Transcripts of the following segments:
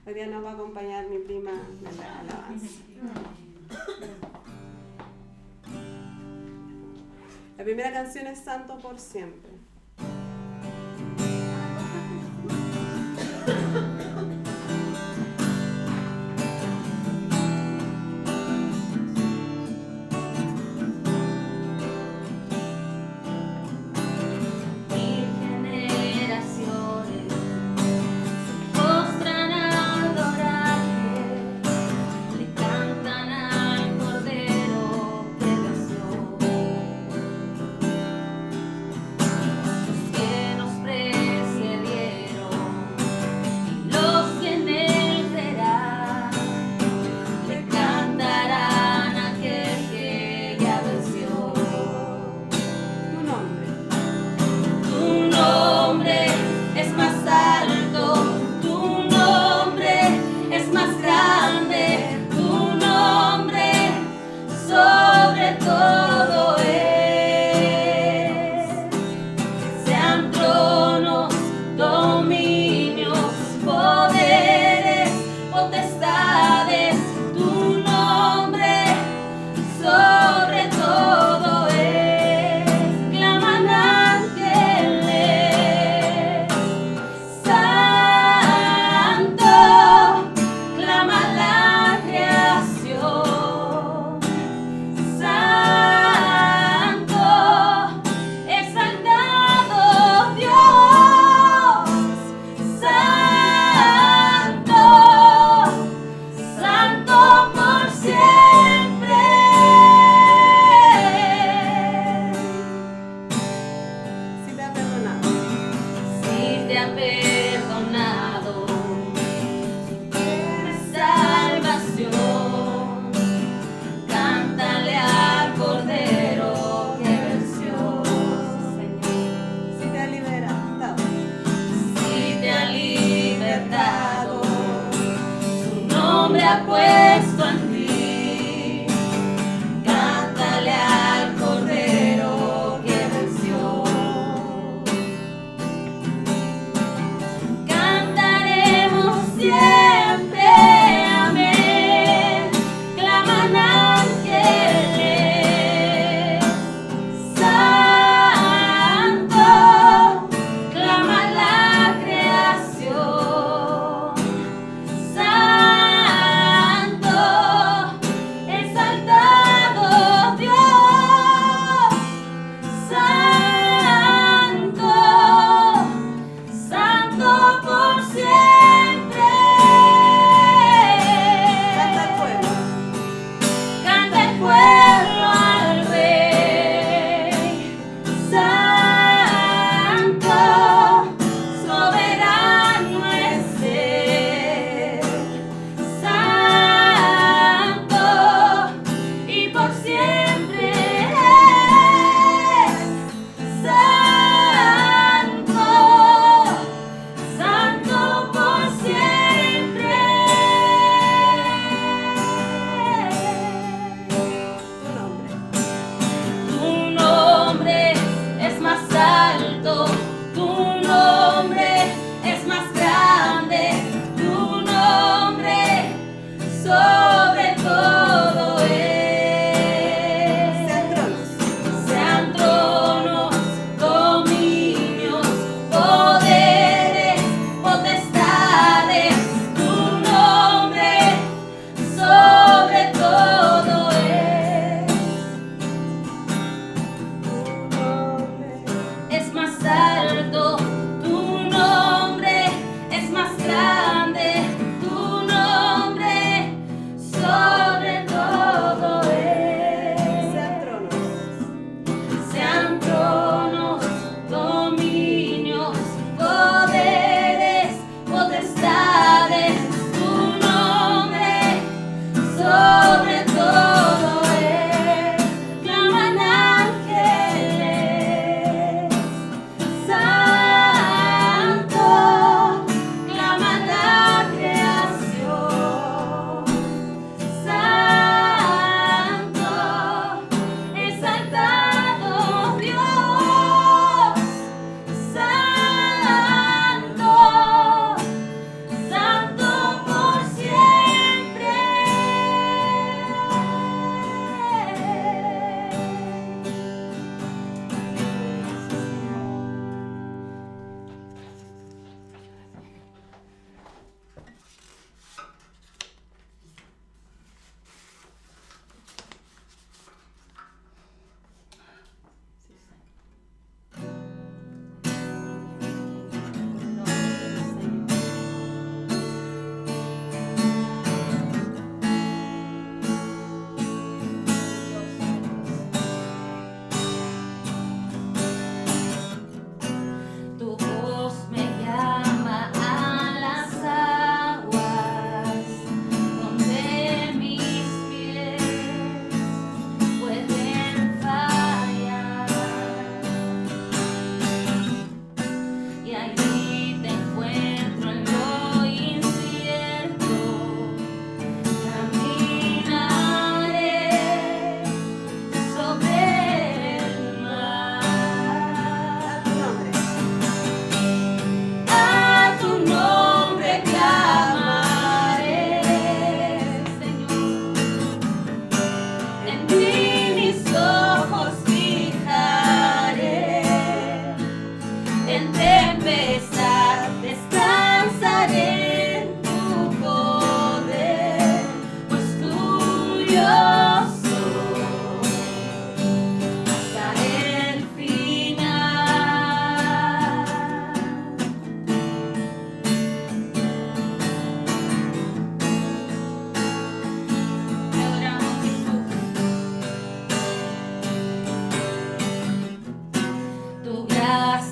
Hoy día nos va a acompañar mi prima en la alabanza. La primera canción es Santo por siempre. Que nos precedieron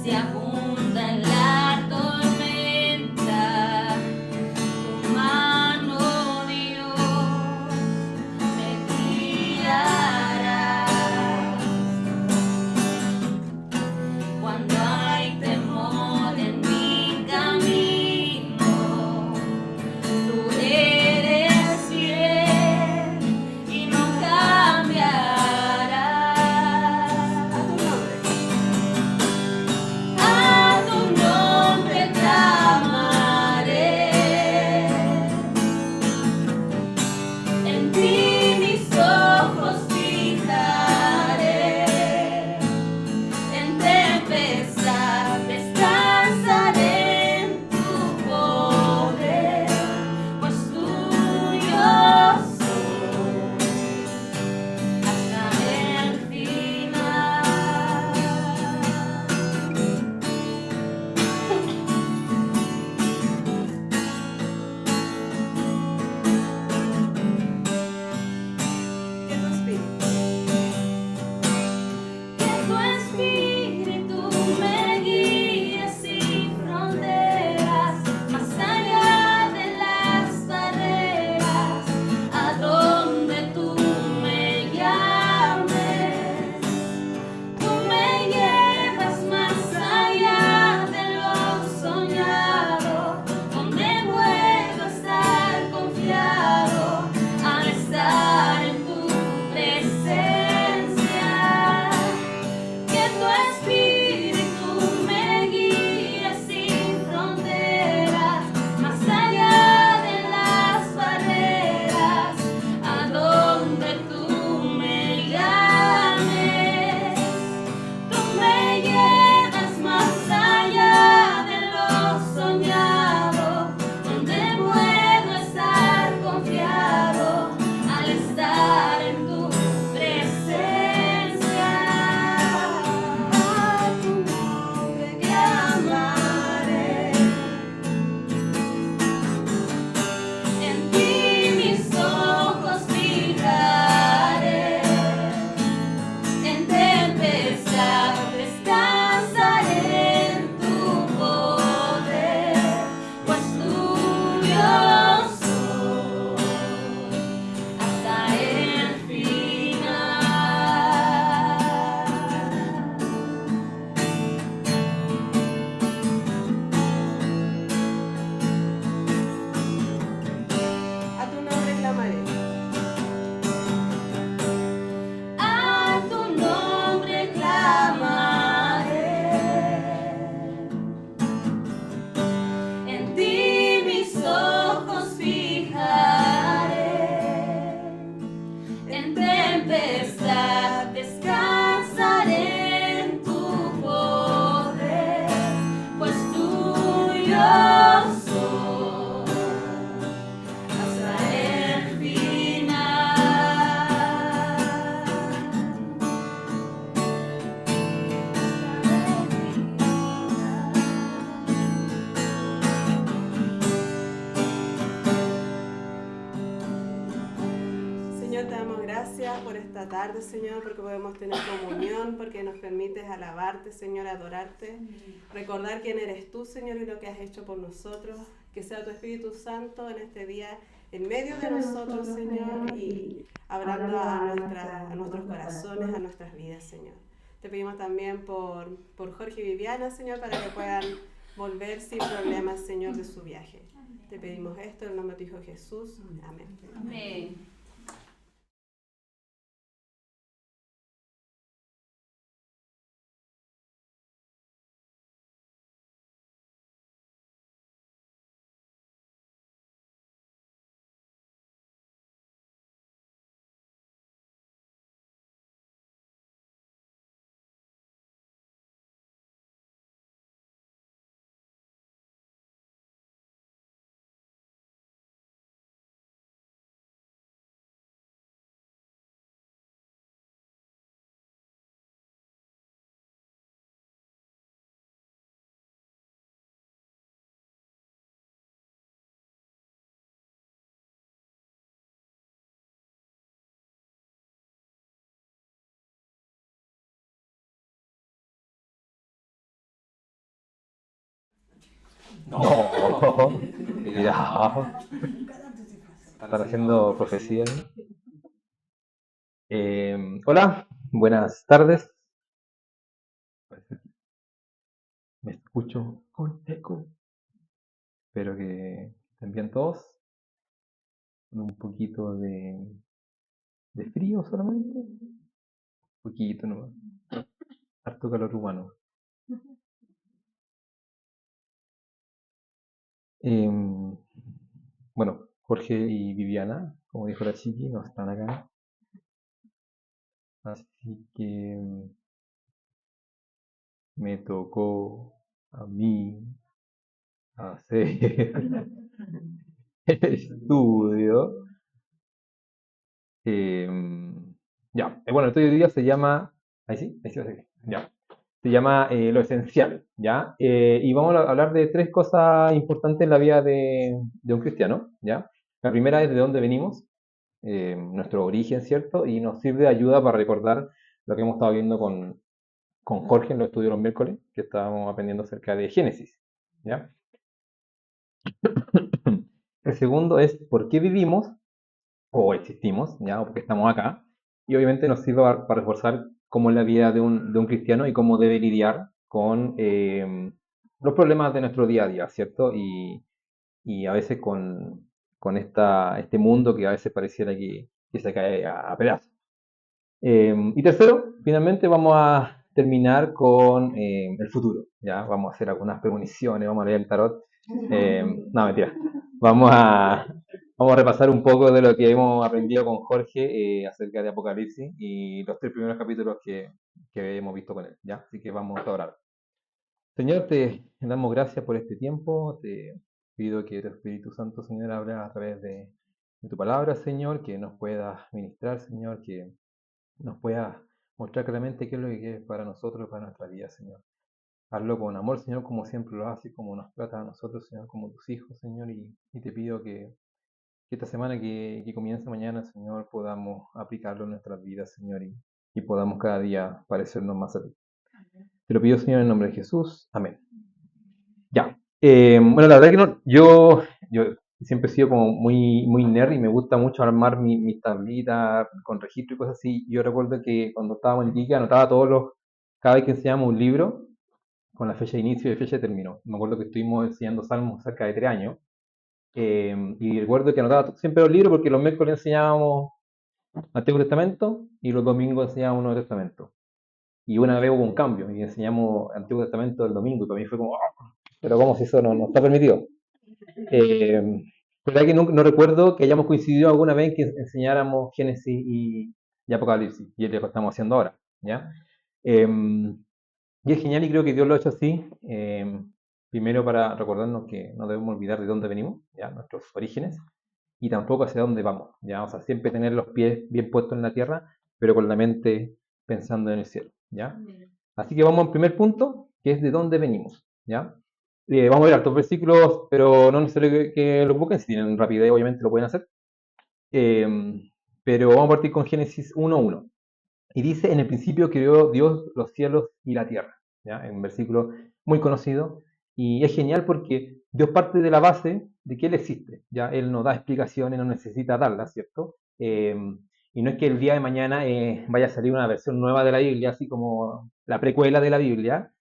se abunda en la tormenta. Tu mano, Dios, me guiará. Cuando hay temor en mi camino, tú eres fiel y no cambiarás. A tu nombre. A tu nombre clamaré, en ti mis ojos fijaré, en tempestad descansaré en tu poder, pues tuyo soy hasta el final. Que tu espíritu Que tu espíritu me guíe sin fronteras, más allá de las barreras, a donde tú me llames. Tú me llevas más allá de lo soñado, donde puedo estar confiado al estar en tu presencia. Que tu espíritu me guíe sin fronteras, más allá de las barreras, a donde tú me llames. Tú me llevas más allá de lo soñado, donde puedo estar confiado al estar en tu presencia. A tu nombre clamaré, en ti mis ojos fijaré, en tempestad descansaré en tu poder, pues tuyo soy hasta el final. a tu nombre clamaré. A tu nombre clamaré, en ti mis ojos fijaré, en tempestad descansaré en tu poder, pues tuyo soy hasta el Señor, te damos gracias por esta tarde, Señor, porque podemos tener comunión, porque nos permites alabarte, Señor, adorarte, recordar quién eres tú, Señor, y lo que has hecho por nosotros. Que sea tu Espíritu Santo en este día en medio de nosotros, Señor, y hablando a nuestros corazones, a nuestras vidas, Señor. Te pedimos también por Jorge y Viviana, Señor, para que puedan volver sin problemas, Señor, de su viaje. Te pedimos esto en el nombre de tu Hijo Jesús. Amén. Amén. No, cuidado. Están haciendo profecía. Hola, buenas tardes. Me escucho con eco. Espero que estén bien todos. Con un poquito de frío solamente. Un poquito nomás. Harto calor humano. Em, bueno, Jorge y Viviana, como dijo la chiqui, no están acá. Así que me tocó a mí hacer el estudio. Ya, bueno, el estudio de hoy día se llama. Ahí sí, ahí sí, ahí sí. Ya. Se llama Lo Esencial, ¿ya? Y vamos a hablar de tres cosas importantes en la vida de un cristiano, ¿ya? La primera es de dónde venimos, nuestro origen, ¿cierto? Y nos sirve de ayuda para recordar lo que hemos estado viendo con Jorge en los estudios los miércoles, que estábamos aprendiendo acerca de Génesis, ¿ya? El segundo es por qué vivimos o existimos, ¿ya? O porque estamos acá. Y obviamente nos sirve para reforzar cómo es la vida de un cristiano y cómo debe lidiar con los problemas de nuestro día a día, ¿cierto? Y a veces con este mundo que a veces pareciera que se cae a pedazos. Y tercero, finalmente vamos a terminar con el futuro, ¿ya? Vamos a hacer algunas premoniciones, vamos a leer el tarot. No, mentira. Vamos a, vamos a repasar un poco de lo que hemos aprendido con Jorge acerca de Apocalipsis y los tres primeros capítulos que hemos visto con él, ¿ya? Así que vamos a orar. Señor, te damos gracias por este tiempo. Te pido que el Espíritu Santo, Señor, hable a través de tu palabra, Señor, que nos puedas ministrar, Señor, que nos puedas mostrar claramente qué es lo que es para nosotros, para nuestra vida, Señor. Hazlo con amor, Señor, como siempre lo haces, como nos trata a nosotros, Señor, como tus hijos, Señor, y te pido que esta semana que comienza mañana, Señor, podamos aplicarlo en nuestras vidas, Señor, y podamos cada día parecernos más a ti. Te lo pido, Señor, en nombre de Jesús. Amén. Ya. Bueno, la verdad que no, yo siempre he sido como muy nerd y me gusta mucho armar mis tablitas con registro y cosas así. Yo recuerdo que cuando estábamos en Iquique anotaba cada vez que enseñábamos un libro, con la fecha de inicio y fecha de término. Me acuerdo que estuvimos enseñando Salmos cerca de 3 años. Y recuerdo que anotaba siempre los libros porque los miércoles enseñábamos Antiguo Testamento y los domingos enseñábamos Nuevo Testamento. Y una vez hubo un cambio y enseñamos Antiguo Testamento el domingo y para mí fue como, "Oh, pero ¿cómo si eso no está permitido?" Verdad que no recuerdo que hayamos coincidido alguna vez en que enseñáramos Génesis y Apocalipsis, y es lo que estamos haciendo ahora, ¿ya? Y es genial y creo que Dios lo ha hecho así, primero para recordarnos que no debemos olvidar de dónde venimos, ¿ya? Nuestros orígenes, y tampoco hacia dónde vamos, ¿ya? O sea, siempre tener los pies bien puestos en la tierra, pero con la mente pensando en el cielo, ¿ya? Así que vamos al primer punto, que es de dónde venimos, ¿ya? Vamos a ver hartos versículos, pero no necesariamente que los busquen, si tienen rapidez obviamente lo pueden hacer. Pero vamos a partir con Génesis 1:1. Y dice, en el principio creó Dios los cielos y la tierra, ¿ya? Es un versículo muy conocido y es genial porque Dios parte de la base de que Él existe, ¿ya? Él no da explicaciones, no necesita darlas, ¿cierto? Y no es que el día de mañana vaya a salir una versión nueva de la Biblia, así como la precuela de la Biblia,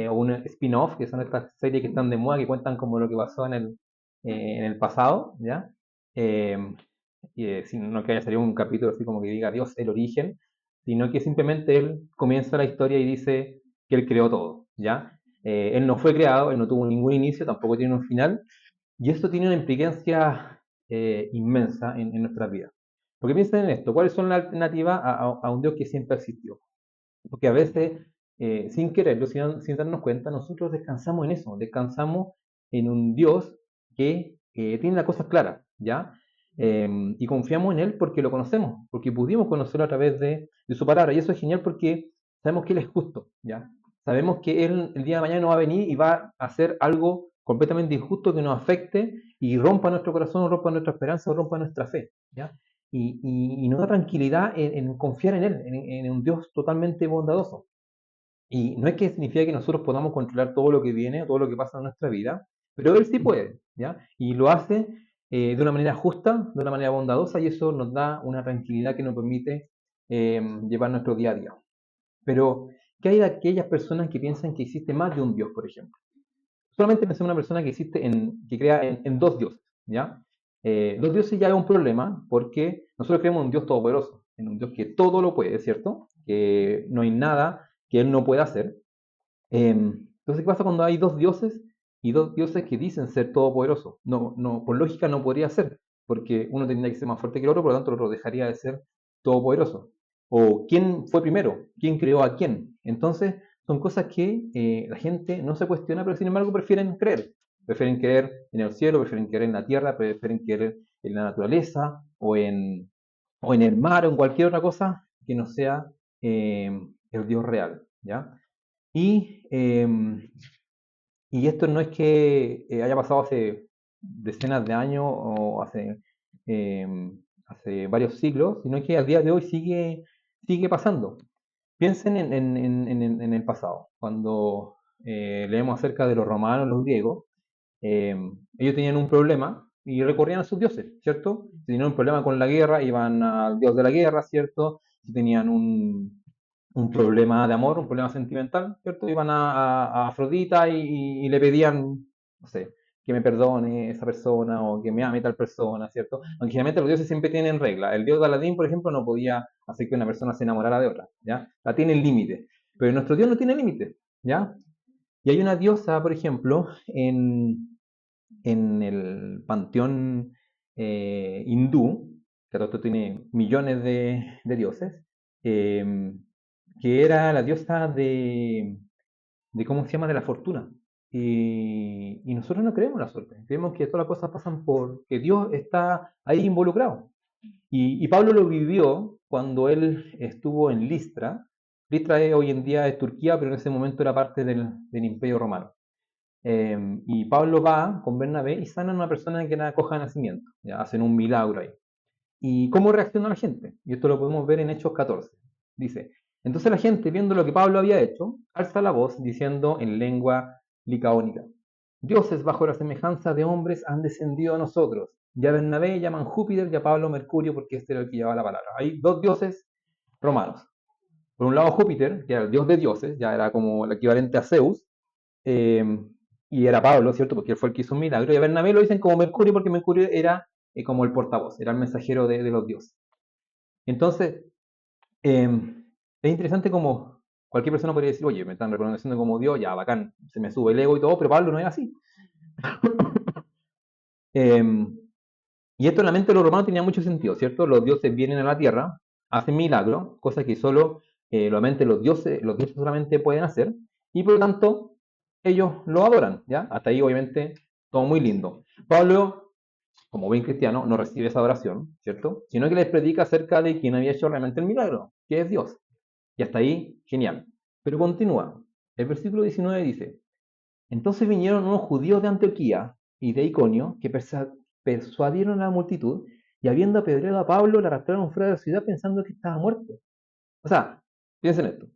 o un spin-off, que son estas series que están de moda, que cuentan como lo que pasó en el pasado, ¿ya? Sino que haya salido un capítulo así como que diga Dios, el origen, sino que simplemente Él comienza la historia y dice que Él creó todo, ¿ya? Él no fue creado, Él no tuvo ningún inicio, tampoco tiene un final, y esto tiene una implicancia inmensa en nuestras vidas. Porque piensen en esto, ¿cuáles son las alternativas a un Dios que siempre existió? Porque a veces, sin quererlo, sin darnos cuenta, nosotros descansamos en eso, descansamos en un Dios que tiene las cosas claras, ¿ya? Y confiamos en Él porque lo conocemos, porque pudimos conocerlo a través de su palabra. Y eso es genial porque sabemos que Él es justo, ¿ya? Sabemos que Él el día de mañana no va a venir y va a hacer algo completamente injusto que nos afecte y rompa nuestro corazón, rompa nuestra esperanza, rompa nuestra fe, ¿ya? Y nos da tranquilidad en confiar en Él, en un Dios totalmente bondadoso. Y no es que significa que nosotros podamos controlar todo lo que viene, todo lo que pasa en nuestra vida, Pero Él sí puede, ¿ya? Y lo hace de una manera justa, de una manera bondadosa, y eso nos da una tranquilidad que nos permite llevar nuestro día a día. Pero, ¿qué hay de aquellas personas que piensan que existe más de un Dios, por ejemplo? Solamente pensé en una persona que existe que crea en dos dioses, ¿ya? Dos dioses ya es un problema porque nosotros creemos en un Dios todopoderoso, en un Dios que todo lo puede, ¿cierto? Que no hay nada que Él no pueda hacer. Entonces, ¿qué pasa cuando hay dos dioses y dos dioses que dicen ser todopoderosos? No, no, por lógica no podría ser, porque uno tendría que ser más fuerte que el otro, por lo tanto el otro dejaría de ser todopoderoso. O quién fue primero, quién creó a quién. Entonces, son cosas que la gente no se cuestiona, pero sin embargo prefieren creer. Prefieren creer en el cielo, prefieren creer en la tierra, prefieren creer en la naturaleza o en el mar o en cualquier otra cosa que no sea el Dios real, ¿ya? Y, y esto no es que haya pasado hace decenas de años o hace varios siglos, sino que al día de hoy sigue pasando. Piensen en el pasado, cuando leemos acerca de los romanos, los griegos, eh, ellos tenían un problema y recurrían a sus dioses, ¿cierto? Si tenían un problema con la guerra, iban al dios de la guerra, ¿cierto? Si tenían un problema de amor, un problema sentimental, ¿cierto? Iban a Afrodita y le pedían, no sé, que me perdone esa persona o que me ame tal persona, ¿cierto? Aunque generalmente los dioses siempre tienen regla. El dios de Aladín, por ejemplo, no podía hacer que una persona se enamorara de otra, ¿ya? La tiene el límite. Pero nuestro dios no tiene límite, ¿ya? Y hay una diosa, por ejemplo, en el panteón hindú, que todo esto tiene millones de dioses, eh, que era la diosa ¿cómo se llama?, de la fortuna. Y nosotros no creemos en la suerte, creemos que todas las cosas pasan porque Dios está ahí involucrado. Y Pablo lo vivió cuando él estuvo en Listra. Listra hoy en día es Turquía, pero en ese momento era parte del Imperio Romano. Y Pablo va con Bernabé y sanan a una persona que era coja de nacimiento. Ya, hacen un milagro ahí. ¿Y cómo reacciona la gente? Y esto lo podemos ver en Hechos 14. Dice, entonces la gente, viendo lo que Pablo había hecho, alza la voz diciendo en lengua licaónica, dioses bajo la semejanza de hombres han descendido a nosotros. Y a Bernabé llaman Júpiter y a Pablo Mercurio porque este era el que llevaba la palabra. Hay dos dioses romanos. Por un lado Júpiter, que era el dios de dioses, ya era como el equivalente a Zeus, eh, y era Pablo, ¿cierto? Porque él fue el que hizo un milagro. Y a Bernabé lo dicen como Mercurio porque Mercurio era como el portavoz, era el mensajero de los dioses. Entonces, es interesante como cualquier persona podría decir, oye, me están reconociendo como Dios, ya, bacán, se me sube el ego y todo, pero Pablo no era así. Y esto en la mente de los romanos tenía mucho sentido, ¿cierto? Los dioses vienen a la tierra, hacen milagros, cosas que solo los dioses solamente pueden hacer, y por lo tanto ellos lo adoran, ¿ya? Hasta ahí obviamente todo muy lindo. Pablo, como buen cristiano, no recibe esa adoración, ¿cierto? Sino que les predica acerca de quien había hecho realmente el milagro, que es Dios. Y hasta ahí, genial. Pero continúa. El versículo 19 dice, entonces vinieron unos judíos de Antioquía y de Iconio que persuadieron a la multitud y habiendo apedreado a Pablo le arrastraron fuera de la ciudad pensando que estaba muerto. O sea, piensen esto.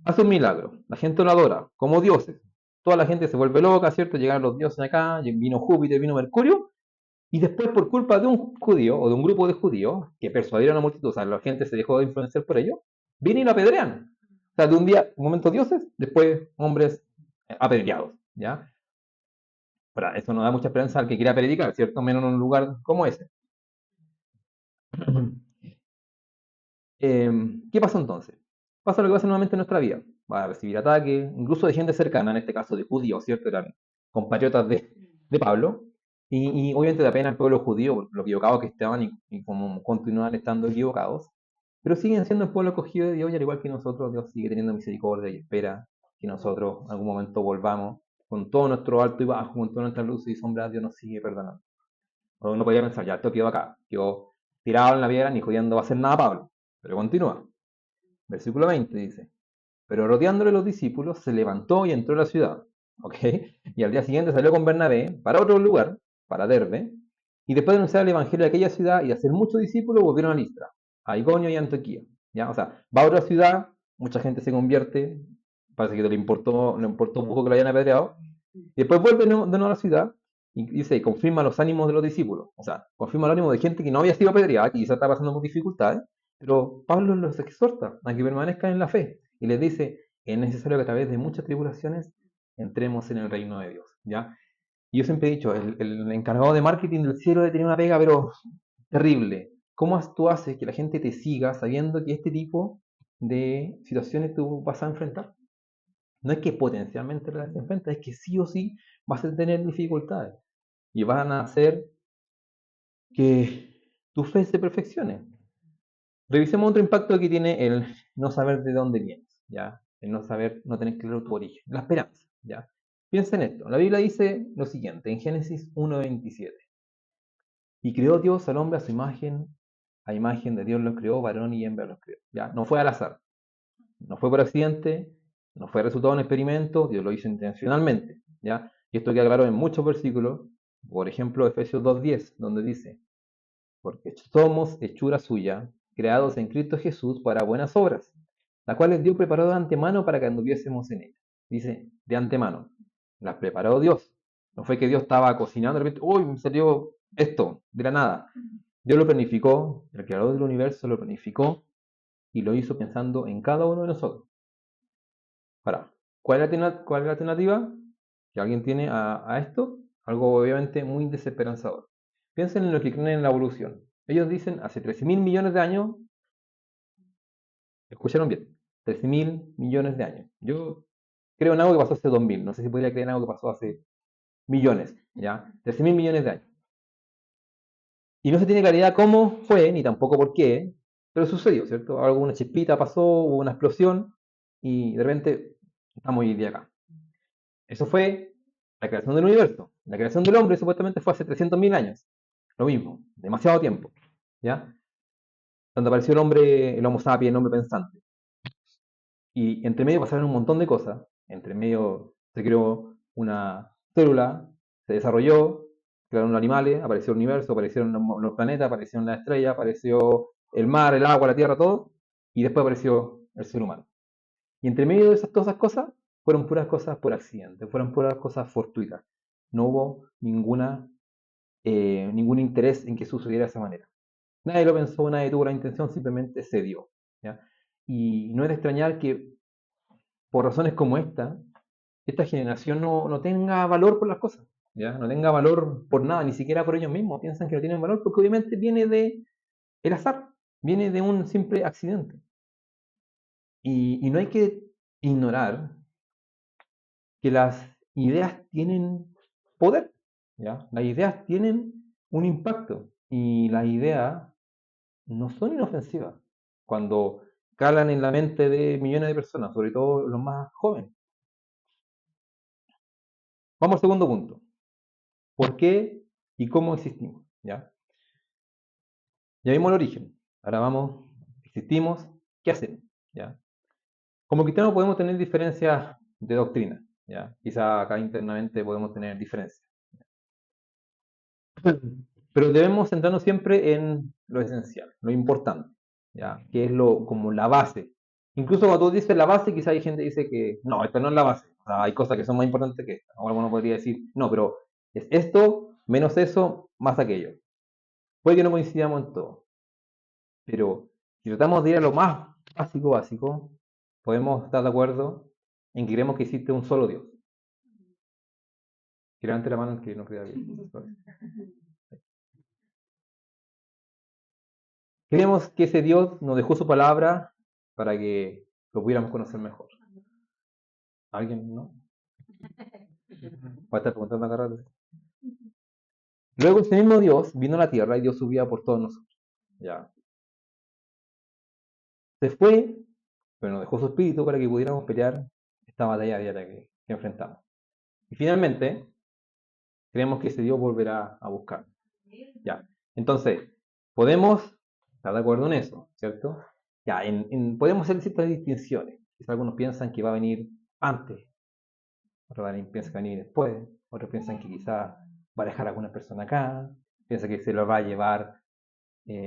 Hace un milagro, la gente lo adora como dioses. Toda la gente se vuelve loca, ¿cierto? Llegaron los dioses acá, vino Júpiter, vino Mercurio, y después por culpa de un judío o de un grupo de judíos que persuadieron a la multitud, o sea, la gente se dejó de influenciar por ello, vienen y lo apedrean. O sea, de un día, un momento dioses, después hombres apedreados, ¿ya? Pero eso no da mucha esperanza al que quiera predicar, ¿cierto? Menos en un lugar como ese. ¿Qué pasa entonces? Pasa lo que pasa nuevamente en nuestra vida. Va a recibir ataques, incluso de gente cercana, en este caso de judíos, ¿cierto? Eran compatriotas de Pablo. Y obviamente da pena al pueblo judío por lo equivocados que estaban y como continúan estando equivocados. Pero siguen siendo el pueblo escogido de Dios y al igual que nosotros, Dios sigue teniendo misericordia y espera que nosotros en algún momento volvamos con todo nuestro alto y bajo, con todas nuestras luces y sombras, Dios nos sigue perdonando. Uno podría pensar, ya, esto quedó acá, quedó tirado en la piedra, ni jodiendo va a hacer nada Pablo. Pero continúa. Versículo 20 dice, pero rodeándole los discípulos, se levantó y entró a la ciudad. ¿Ok? Y al día siguiente salió con Bernabé para otro lugar, para Derbe, y después de anunciar el evangelio de aquella ciudad y hacer muchos discípulos, volvieron a Listra, a Iconio y a Antioquía. ¿Ya? O sea, va a otra ciudad, mucha gente se convierte, parece que le importó poco que lo hayan apedreado, y después vuelve de nuevo a la ciudad, y dice, confirma los ánimos de los discípulos. O sea, confirma los ánimos de gente que no había sido apedreada, que quizá está pasando por dificultades, pero Pablo los exhorta a que permanezcan en la fe y les dice, es necesario que a través de muchas tribulaciones entremos en el reino de Dios, ¿ya? Y yo siempre he dicho, el encargado de marketing del cielo debe tener una pega, pero terrible. ¿Cómo tú haces que la gente te siga sabiendo que este tipo de situaciones tú vas a enfrentar? No es que potencialmente las enfrentas, es que sí o sí vas a tener dificultades y van a hacer que tu fe se perfeccione. Revisemos otro impacto que tiene el no saber de dónde vienes, ¿ya? El no saber, no tener claro tu origen, la esperanza, ¿ya? Piensa en esto. La Biblia dice lo siguiente, en Génesis 1:27. Y creó Dios al hombre a imagen de Dios los creó, varón y hembra los creó, ¿ya? No fue al azar, no fue por accidente, no fue resultado de un experimento, Dios lo hizo intencionalmente, ¿ya? Y esto queda claro en muchos versículos, por ejemplo, Efesios 2:10, donde dice, porque somos hechura suya, creados en Cristo Jesús para buenas obras, las cuales Dios preparó de antemano para que anduviésemos en ellas. Dice, de antemano, las preparó Dios. No fue que Dios estaba cocinando, de repente, uy, me salió esto, de la nada. Dios lo planificó, el creador del universo lo planificó y lo hizo pensando en cada uno de nosotros. Ahora, ¿cuál es la alternativa que alguien tiene a esto? Algo obviamente muy desesperanzador. Piensen en los que creen en la evolución. Ellos dicen, hace 13.000 millones de años, escucharon bien, 13.000 millones de años. Yo creo en algo que pasó hace 2.000, no sé si podría creer en algo que pasó hace millones, ¿ya? 13.000 millones de años. Y no se tiene claridad cómo fue, ni tampoco por qué, pero sucedió, ¿cierto? Alguna chispita pasó, hubo una explosión, y de repente estamos hoy día acá. Eso fue la creación del universo. La creación del hombre supuestamente fue hace 300.000 años. Lo mismo, demasiado tiempo, ¿ya? Donde apareció el hombre, el Homo sapiens, el hombre pensante. Y entre medio pasaron un montón de cosas. Entre medio se creó una célula, se desarrolló, crearon los animales, apareció el universo, aparecieron los planetas, aparecieron las estrellas, apareció el mar, el agua, la tierra, todo. Y después apareció el ser humano. Y entre medio de todas esas cosas, fueron puras cosas por accidente, fueron puras cosas fortuitas. No hubo ningún interés en que sucediera de esa manera. Nadie lo pensó, nadie tuvo la intención, simplemente se dio, ¿ya? Y no es de extrañar que por razones como esta generación no tenga valor por las cosas, ¿ya? No tenga valor por nada, ni siquiera por ellos mismos. Piensan que no tienen valor porque obviamente viene de el azar, viene de un simple accidente. Y no hay que ignorar que las ideas tienen poder, ¿ya? Las ideas tienen un impacto y las ideas no son inofensivas cuando calan en la mente de millones de personas, sobre todo los más jóvenes. Vamos al segundo punto. ¿Por qué y cómo existimos? ¿Ya? Ya vimos el origen. Ahora vamos, existimos, ¿qué hacemos? ¿Ya? Como cristianos podemos tener diferencias de doctrina, ¿ya? Quizá acá internamente podemos tener diferencias. Pero debemos centrarnos siempre en lo esencial, lo importante, ¿ya? Que es como la base. Incluso cuando tú dices la base, quizá hay gente que dice que no, esta no es la base. O sea, hay cosas que son más importantes que esta. Ahora uno podría decir, no, pero es esto, menos eso, más aquello. Puede que no coincidamos en todo, pero si tratamos de ir a lo más básico, podemos estar de acuerdo en que creemos que existe un solo Dios. Que levante la mano el que no crea bien. Creemos que ese Dios nos dejó su palabra para que lo pudiéramos conocer mejor. ¿Alguien no? Va a estar preguntando acá rato. Luego ese mismo Dios vino a la tierra y dio su vida por todos nosotros. Ya. Se fue, pero nos dejó su espíritu para que pudiéramos pelear esta batalla diaria que enfrentamos. Y finalmente, creemos que ese Dios volverá a buscar. Ya. Entonces, podemos estar de acuerdo en eso, ¿cierto? Ya, podemos hacer ciertas distinciones. Quizá algunos piensan que va a venir antes, otros piensan que va a venir después, otros piensan que quizá va a dejar a alguna persona acá, piensan que se lo va a llevar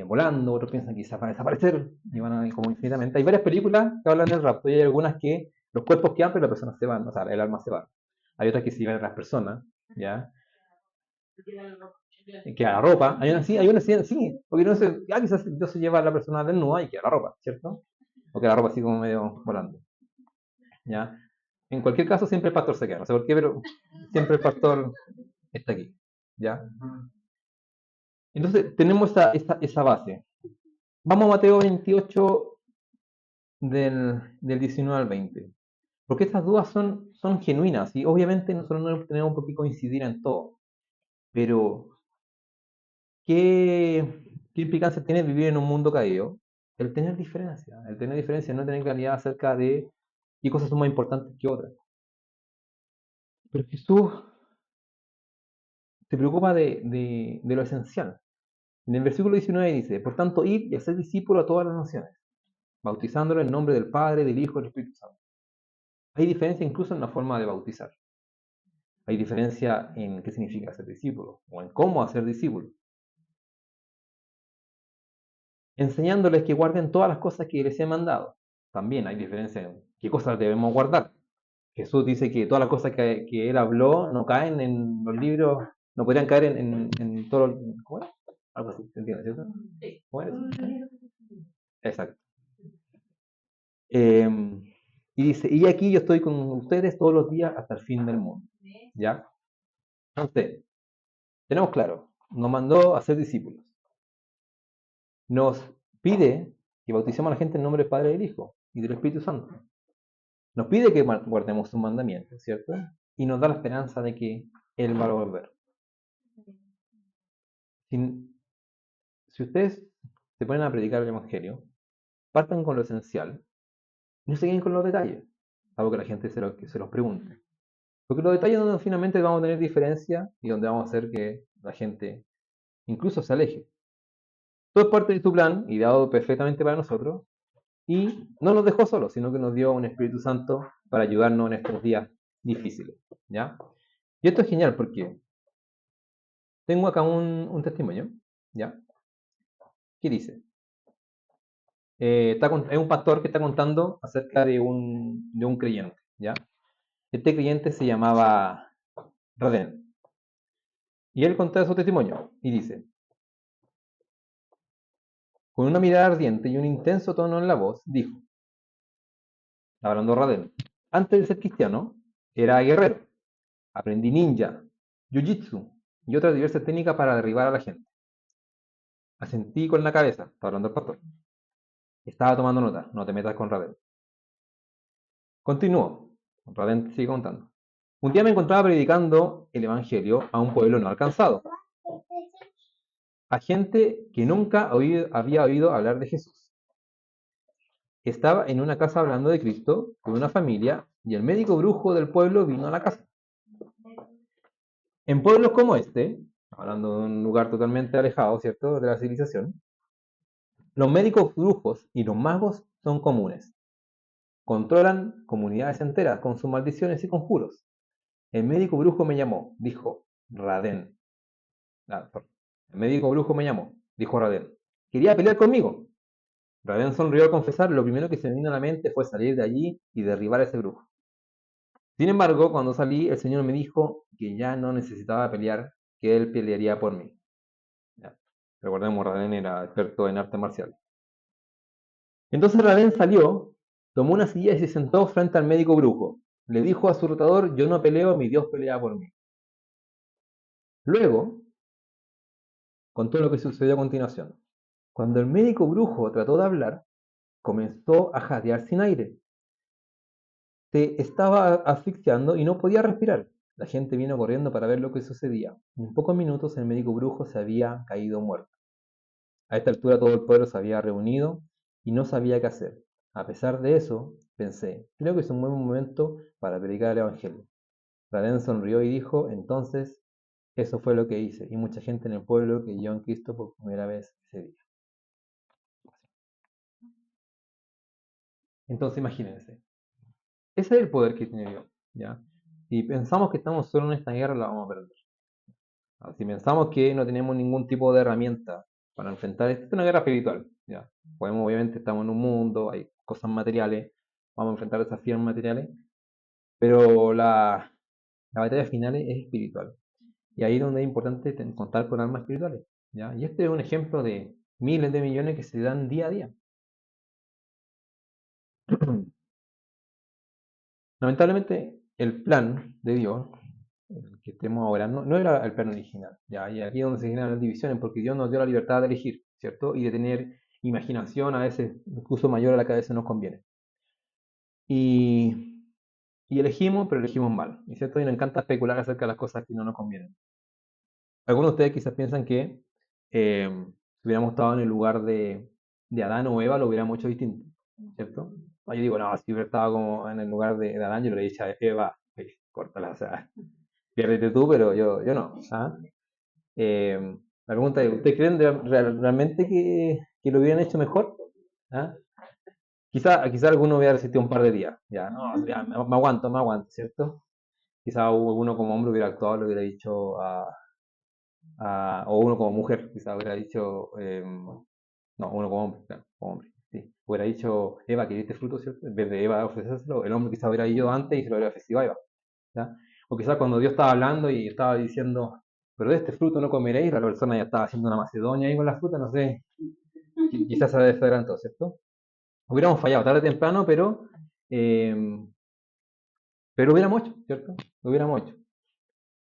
volando, otros piensan que quizás van a desaparecer y van a ir como infinitamente. Hay varias películas que hablan del rapto y hay algunas que los cuerpos quedan pero las personas se van, o sea, el alma se va. Hay otras que se llevan a las personas, ¿ya? queda la ropa. Hay una sí, porque no sé, quizás Dios se lleva a la persona desnuda y queda la ropa, ¿cierto? O queda la ropa así como medio volando, ¿ya? En cualquier caso, siempre el pastor se queda, no sé por qué, pero siempre el pastor está aquí, ¿ya? Entonces, tenemos esa base. Vamos a Mateo 28, del 19 al 20. Porque estas dudas son genuinas y obviamente nosotros no tenemos por qué coincidir en todo. Pero, ¿qué implicancia tiene vivir en un mundo caído? El tener diferencia, no tener claridad acerca de qué cosas son más importantes que otras. Pero Jesús se preocupa de lo esencial. En el versículo 19 dice, por tanto, id y haced discípulos a todas las naciones, bautizándolos en nombre del Padre, del Hijo y del Espíritu Santo. Hay diferencia incluso en la forma de bautizar. Hay diferencia en qué significa ser discípulo o en cómo hacer discípulo. Enseñándoles que guarden todas las cosas que les he mandado. También hay diferencia en qué cosas debemos guardar. Jesús dice que todas las cosas que él habló no caen en los libros, no podrían caer en todo. ¿Cómo es? Algo así, ¿se entiende, cierto? ¿Cómo es? Exacto. Y dice, y aquí yo estoy con ustedes todos los días hasta el fin del mundo. ¿Ya? Entonces, tenemos claro, nos mandó a ser discípulos. Nos pide que bauticemos a la gente en nombre del Padre, del Hijo y del Espíritu Santo. Nos pide que guardemos sus mandamientos, ¿cierto? Y nos da la esperanza de que Él va a volver. Si ustedes se ponen a predicar el Evangelio, partan con lo esencial, no se queden con los detalles, algo que la gente se los pregunte. Porque los detalles donde finalmente vamos a tener diferencia y donde vamos a hacer que la gente incluso se aleje. Todo es parte de su plan, ideado perfectamente para nosotros, y no nos dejó solos, sino que nos dio un Espíritu Santo para ayudarnos en estos días difíciles. ¿Ya? Y esto es genial porque tengo acá un testimonio. ¿Ya? ¿Qué dice? Es un pastor que está contando acerca de un creyente. ¿Ya? Este creyente se llamaba Raden. Y él contaba su testimonio y dice, con una mirada ardiente y un intenso tono en la voz, dijo, hablando Raden, antes de ser cristiano, era guerrero. Aprendí ninja, jiu-jitsu y otras diversas técnicas para derribar a la gente. Asentí con la cabeza, está hablando el pastor. Estaba tomando nota, no te metas con Raden. Continuó, Raden sigue contando. Un día me encontraba predicando el Evangelio a un pueblo no alcanzado, a gente que nunca había oído hablar de Jesús. Estaba en una casa hablando de Cristo con una familia y el médico brujo del pueblo vino a la casa. En pueblos como este, hablando de un lugar totalmente alejado, ¿cierto?, de la civilización, los médicos brujos y los magos son comunes. Controlan comunidades enteras con sus maldiciones y conjuros. El médico brujo me llamó, dijo Raden. El médico brujo me llamó, dijo Raden. Quería pelear conmigo. Raden sonrió al confesar, lo primero que se me vino a la mente fue salir de allí y derribar a ese brujo. Sin embargo, cuando salí, el Señor me dijo que ya no necesitaba pelear, que Él pelearía por mí. Ya. Recordemos, Raden era experto en arte marcial. Entonces Raden salió, tomó una silla y se sentó frente al médico brujo. Le dijo a su rotador, yo no peleo, mi Dios pelea por mí. Luego, contó lo que sucedió a continuación. Cuando el médico brujo trató de hablar, comenzó a jadear sin aire. Se estaba asfixiando y no podía respirar. La gente vino corriendo para ver lo que sucedía. En pocos minutos el médico brujo se había caído muerto. A esta altura todo el pueblo se había reunido y no sabía qué hacer. A pesar de eso, pensé, creo que es un buen momento para predicar el Evangelio. Raden sonrió y dijo, entonces, eso fue lo que hice. Y mucha gente en el pueblo creyó en Cristo por primera vez ese día. Entonces imagínense, ese es el poder que tiene Dios. ¿Ya? Si pensamos que estamos solo en esta guerra, la vamos a perder. Si pensamos que no tenemos ningún tipo de herramienta para enfrentar esto, es una guerra espiritual. ¿Ya? Podemos, obviamente, estamos en un mundo, hay cosas materiales, vamos a enfrentar desafíos materiales, pero la batalla final es espiritual. Y ahí es donde es importante contar con armas espirituales, ¿ya? Y este es un ejemplo de miles de millones que se dan día a día. Lamentablemente, el plan de Dios, el que estemos ahora, no era el plan original, ¿ya? Y aquí es donde se generan las divisiones, porque Dios nos dio la libertad de elegir, ¿cierto? Y de tener imaginación, a veces incluso mayor a la que a veces nos conviene. Y, y elegimos, pero elegimos mal, ¿cierto? Y nos encanta especular acerca de las cosas que no nos convienen. Algunos de ustedes quizás piensan que si hubiéramos estado en el lugar de Adán o Eva, lo hubiéramos hecho distinto, ¿cierto? Yo digo, no, si hubiera estado como en el lugar de Adán, yo le he dicho a Eva, "Oye, córtala, o sea, piérdete tú, pero yo no". ¿Ah? La pregunta es, ¿ustedes creen realmente que lo hubieran hecho mejor? ¿Ah? Quizá alguno hubiera resistido un par de días, ya, no, ya, me aguanto, ¿cierto? Quizá alguno como hombre hubiera actuado, le hubiera dicho o uno como mujer, quizá hubiera dicho, no, uno como hombre, claro, como hombre, sí. Hubiera dicho, Eva, ¿querés este fruto, cierto? En vez de Eva ofrecérselo, el hombre quizá hubiera ido antes y se lo hubiera ofrecido a Eva, ¿ya? O quizá cuando Dios estaba hablando y estaba diciendo, pero de este fruto no comeréis, la persona ya estaba haciendo una macedonia ahí con la fruta, no sé, quizás se adelantó, ¿cierto? Hubiéramos fallado tarde o temprano, eh, pero lo hubiéramos hecho, ¿cierto? Lo hubiéramos hecho.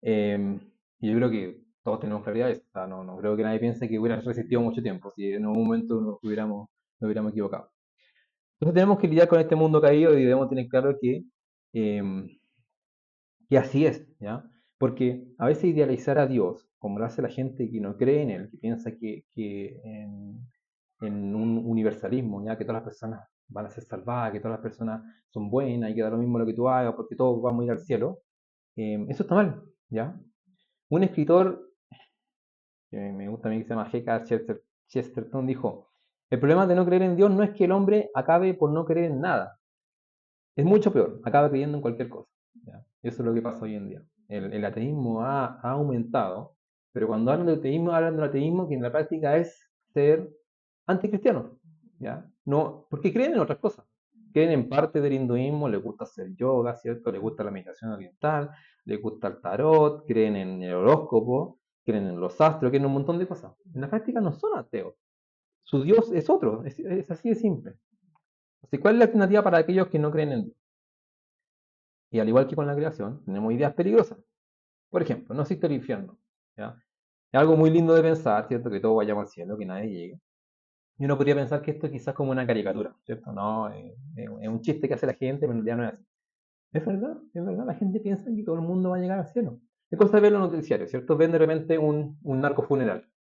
Y yo creo que todos tenemos claridad de eso. O sea, no creo que nadie piense que hubiera resistido mucho tiempo, si en algún momento nos hubiéramos equivocado. Entonces tenemos que lidiar con este mundo caído y debemos tener claro eh, que así es, ¿ya? Porque a veces idealizar a Dios, como lo hace la gente que no cree en Él, que piensa que en un universalismo, ¿ya? Que todas las personas van a ser salvadas, que todas las personas son buenas y que da lo mismo lo que tú hagas porque todos vamos a ir al cielo, eso está mal, ¿ya? Un escritor que me gusta a mí, que se llama G.K. Chesterton, dijo, el problema de no creer en Dios no es que el hombre acabe por no creer en nada, es mucho peor, acaba creyendo en cualquier cosa, ¿ya? Eso es lo que pasa hoy en día. El ateísmo ha aumentado, pero cuando hablan del ateísmo que en la práctica es ser anticristiano, ¿ya? No, porque creen en otras cosas. Creen en parte del hinduismo, les gusta hacer yoga, ¿cierto? Les gusta la meditación oriental, les gusta el tarot, creen en el horóscopo, creen en los astros, creen en un montón de cosas. En la práctica no son ateos. Su Dios es otro, es así de simple. Así, ¿cuál es la alternativa para aquellos que no creen en Dios? Y al igual que con la creación, tenemos ideas peligrosas. Por ejemplo, no existe el infierno, ¿ya? Es algo muy lindo de pensar, ¿cierto? Que todos vayamos al cielo, que nadie llegue. Y uno podría pensar que esto es quizás como una caricatura, ¿cierto? No, es un chiste que hace la gente, pero ya no es así. Es verdad, la gente piensa que todo el mundo va a llegar al cielo. Es cosa de ver los noticiarios, ¿cierto? Ven de repente un narco funeral.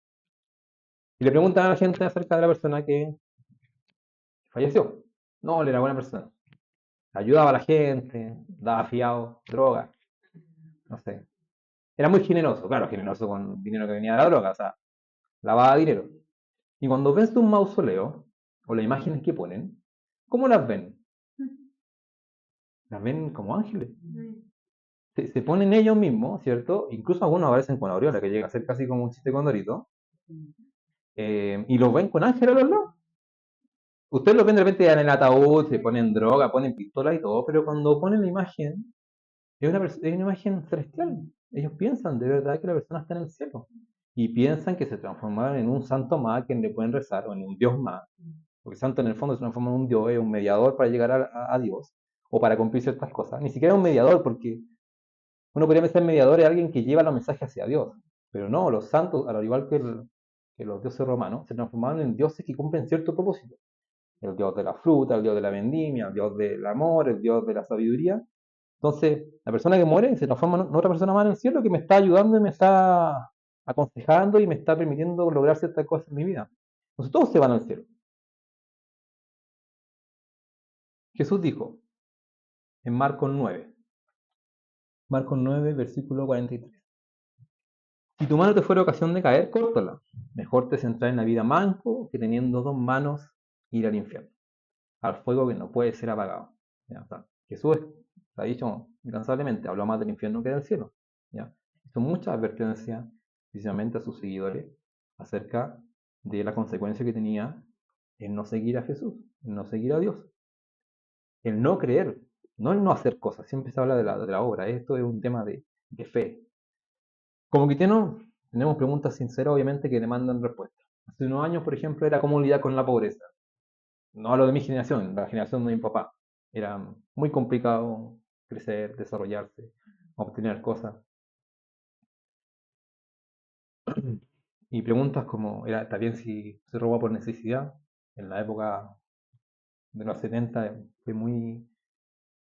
Y le preguntan a la gente acerca de la persona que falleció. No, él era buena persona. Ayudaba a la gente, daba fiado, droga, no sé. Era muy generoso, claro, generoso con dinero que venía de la droga, o sea, lavaba dinero. Y cuando ven su mausoleo, o las imágenes que ponen, ¿cómo las ven? Las ven como ángeles. Se ponen ellos mismos, ¿cierto? Incluso algunos aparecen con aureola, que llega a ser casi como un chiste con Dorito. Y los ven con ángeles a los lados. Ustedes los ven de repente en el ataúd, se ponen droga, ponen pistola y todo, pero cuando ponen la imagen, es una imagen celestial. Ellos piensan de verdad que la persona está en el cielo. Y piensan que se transformaron en un santo más a quien le pueden rezar, o en un Dios más. Porque santo en el fondo se transforma en un Dios, es un mediador para llegar a Dios, o para cumplir ciertas cosas. Ni siquiera es un mediador, porque uno podría pensar mediador es alguien que lleva los mensajes hacia Dios. Pero no, los santos, al igual que los dioses romanos, se transformaron en dioses que cumplen cierto propósito. El dios de la fruta, el dios de la vendimia, el dios del amor, el dios de la sabiduría. Entonces, la persona que muere se transforma en otra persona más en el cielo que me está ayudando y me está aconsejando y me está permitiendo lograr ciertas cosas en mi vida. Entonces, todos se van al cielo. Jesús dijo en Marcos 9, versículo 43. Si tu mano te fuera ocasión de caer, córtala. Mejor te centrar en la vida manco que teniendo dos manos ir al infierno, al fuego que no puede ser apagado. ¿Ya? O sea, Jesús ha dicho incansablemente, habló más del infierno que del cielo. ¿Ya? Hizo muchas advertencias, precisamente a sus seguidores, acerca de la consecuencia que tenía el no seguir a Jesús, el no seguir a Dios, el no creer, no el no hacer cosas. Siempre se habla de la obra. Esto es un tema de fe. Como cristianos tenemos preguntas sinceras, obviamente, que demandan respuesta. Hace unos años, por ejemplo, era cómo lidiar con la pobreza. No hablo de mi generación, la generación de mi papá. Era muy complicado crecer, desarrollarse, obtener cosas. Y preguntas como, ¿está bien si se roba por necesidad? En la época de los 70 fue muy...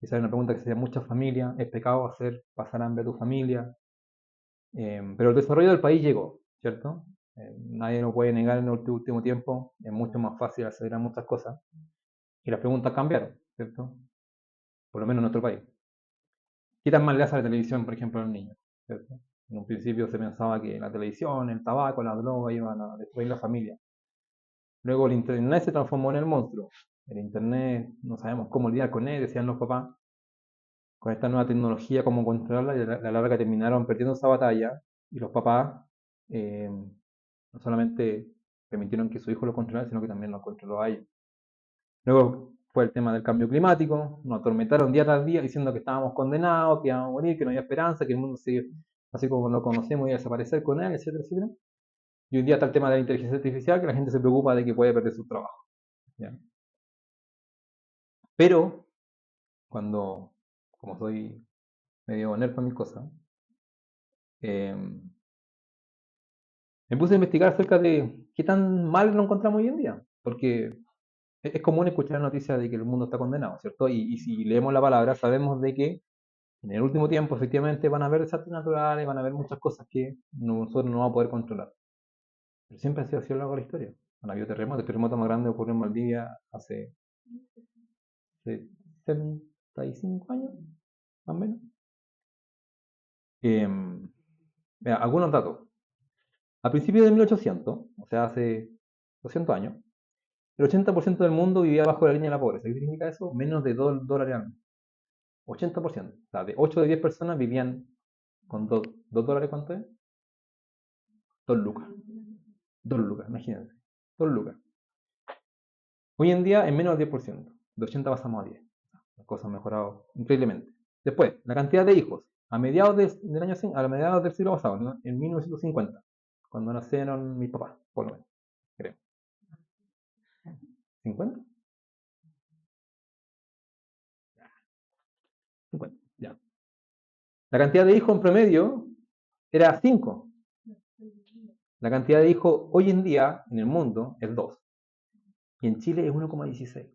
Esa era una pregunta que se hacía muchas familias. ¿Es pecado hacer pasar hambre a tu familia? Pero el desarrollo del país llegó, ¿cierto? Nadie lo puede negar en el último tiempo. Es mucho más fácil acceder a muchas cosas. Y las preguntas cambiaron, ¿cierto? Por lo menos en nuestro país. ¿Qué tan mal le hace a la televisión, por ejemplo, a los niños? ¿Cierto? En un principio se pensaba que la televisión, el tabaco, la droga iban a destruir la familia. Luego el internet se transformó en el monstruo. El internet, no sabemos cómo lidiar con él, decían los papás. Con esta nueva tecnología, cómo controlarla, y a la larga terminaron perdiendo esa batalla. Y los papás eh, no solamente permitieron que su hijo lo controlara, sino que también lo controló a ellos. Luego fue el tema del cambio climático, nos atormentaron día tras día diciendo que estábamos condenados, que íbamos a morir, que no había esperanza, que el mundo así como lo conocemos iba a desaparecer con él, etcétera, etcétera. Y hoy día está el tema de la inteligencia artificial, que la gente se preocupa de que puede perder su trabajo. ¿Ya? Pero, como soy medio nerd para mis cosas, eh, me puse a investigar acerca de qué tan mal lo encontramos hoy en día. Porque es común escuchar noticias de que el mundo está condenado, ¿cierto? Y si leemos la palabra, sabemos de que en el último tiempo, efectivamente, van a haber desastres naturales, van a haber muchas cosas que nosotros no vamos a poder controlar. Pero siempre ha sido así a lo largo de la historia. Han habido terremotos. El terremoto más grande ocurrió en Maldivia hace 75 años, más o menos. Mira, algunos datos. A principios de 1800, o sea, hace 200 años, el 80% del mundo vivía bajo la línea de la pobreza. ¿Qué significa eso? Menos de $2 al mes. 80%. O sea, de 8 de 10 personas vivían con $2, ¿cuánto es? 2 lucas. 2 lucas, imagínense. 2 lucas. Hoy en día, en menos del 10%. De 80 pasamos a 10. Las cosas han mejorado increíblemente. Después, la cantidad de hijos. A mediados del siglo pasado, ¿no? En 1950, cuando nacieron mis papás, por lo menos, creo. ¿50? 50, ya. La cantidad de hijos en promedio era 5. La cantidad de hijos hoy en día en el mundo es 2. Y en Chile es 1,16.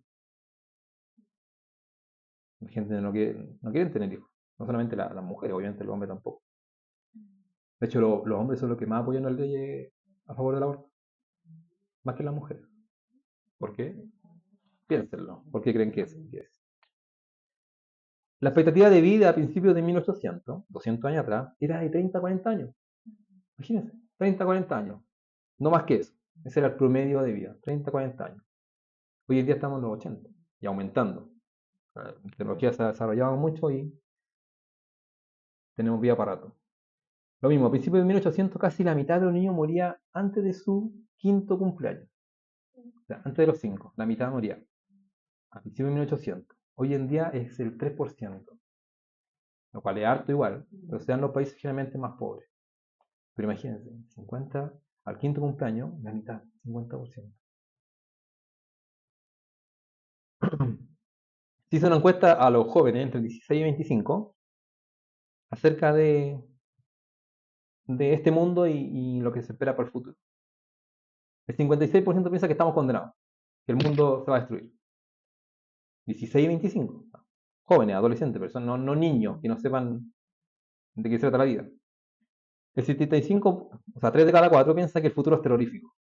La gente no quiere tener hijos. No solamente las mujeres, obviamente los hombres tampoco. De hecho, los hombres son los que más apoyan las leyes a favor del aborto. Más que las mujeres. ¿Por qué? Piénsenlo. ¿Por qué creen que es? La expectativa de vida a principios de 1800, 200 años atrás, era de 30 a 40 años. Imagínense, 30 a 40 años. No más que eso. Ese era el promedio de vida, 30 a 40 años. Hoy en día estamos en los 80 y aumentando. La tecnología se ha desarrollado mucho y tenemos vida para rato. Lo mismo, a principios de 1800 casi la mitad de los niños moría antes de su quinto cumpleaños. O sea, antes de los 5, la mitad moría. A principios de 1800. Hoy en día es el 3%, lo cual es harto igual, pero sean los países generalmente más pobres. Pero imagínense, 50 al quinto cumpleaños, la mitad, 50%. Se hizo una encuesta a los jóvenes entre 16 y 25 acerca de este mundo y lo que se espera para el futuro. El 56% piensa que estamos condenados, que el mundo se va a destruir. 16 y 25, jóvenes, adolescentes, personas, no niños que no sepan de qué se trata la vida. El 75, o sea, 3 de cada 4 piensa que el futuro es terrorífico.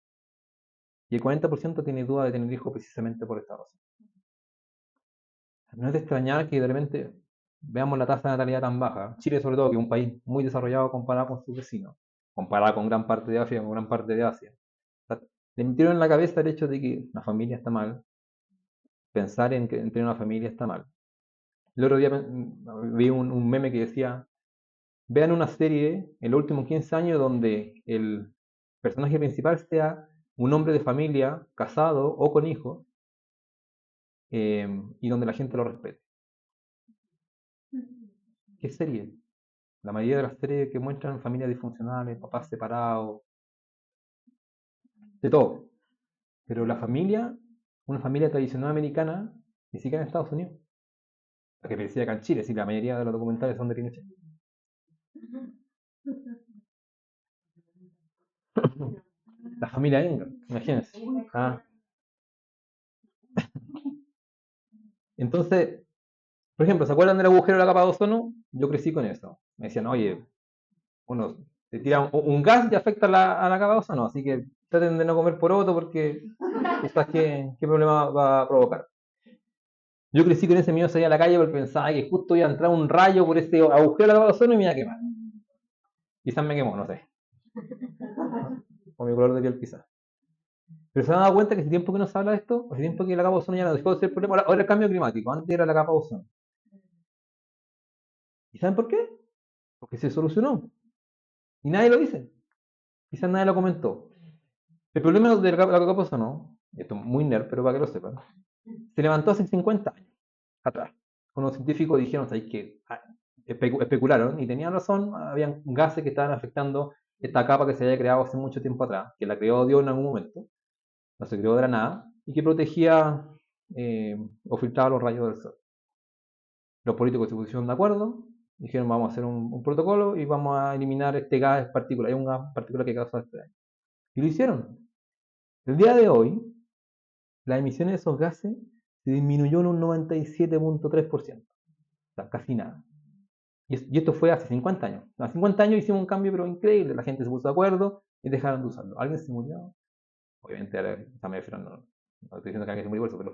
Y el 40% tiene duda de tener hijos precisamente por esta razón. No es de extrañar que de repente veamos la tasa de natalidad tan baja. Chile, sobre todo, que es un país muy desarrollado comparado con sus vecinos, comparado con gran parte de África, con gran parte de Asia. O sea, le metieron en la cabeza el hecho de que la familia está mal, pensar en tener una familia está mal. El otro día vi un meme que decía, vean una serie en los últimos 15 años donde el personaje principal sea un hombre de familia, casado o con hijos, y donde la gente lo respete. ¿Qué serie? La mayoría de las series que muestran familias disfuncionales, papás separados, de todo. Pero la familia, una familia tradicional americana, ni siquiera en Estados Unidos. La que parecía acá en Chile, sí, la mayoría de los documentales son de Pinochet. La familia Engel, imagínense. Ah. Entonces, por ejemplo, ¿se acuerdan del agujero de la capa de ozono? Yo crecí con eso. Me decían, oye, uno te tira un gas y afecta a la capa de ozono, así que traten de no comer poroto porque tú sabes qué problema va a provocar. Yo crecí con ese miedo de salir a la calle porque pensaba que justo iba a entrar un rayo por ese agujero de la capa de ozono y me iba a quemar. Quizás me quemó, no sé. O mi color de piel quizás. Pero se han dado cuenta que hace tiempo que no se habla de esto, hace tiempo que la capa de ozono ya no dejó de ser el problema. Ahora el cambio climático, antes era la capa de ozono. ¿Y saben por qué? Porque se solucionó. Y nadie lo dice. Quizás nadie lo comentó. El problema de la capa de ozono, esto es muy nerd, pero para que lo sepan, se levantó hace 50 años atrás. Unos científicos dijeron, ¿sabes qué? Especularon y tenían razón, habían gases que estaban afectando esta capa que se había creado hace mucho tiempo atrás, que la creó Dios en algún momento, no se creó de la nada, y que protegía o filtraba los rayos del sol. Los políticos se pusieron de acuerdo, dijeron vamos a hacer un protocolo y vamos a eliminar este gas particular, hay un gas particular que causa este daño. Y lo hicieron. El día de hoy, las emisiones de esos gases se disminuyó en un 97.3%, o sea, casi nada. Y esto fue hace 50 años. Hace 50 años hicimos un cambio, pero increíble. La gente se puso de acuerdo y dejaron de usarlo. ¿Alguien se murió? Obviamente, ahora me refiero, no estoy diciendo que alguien se murió por eso, pero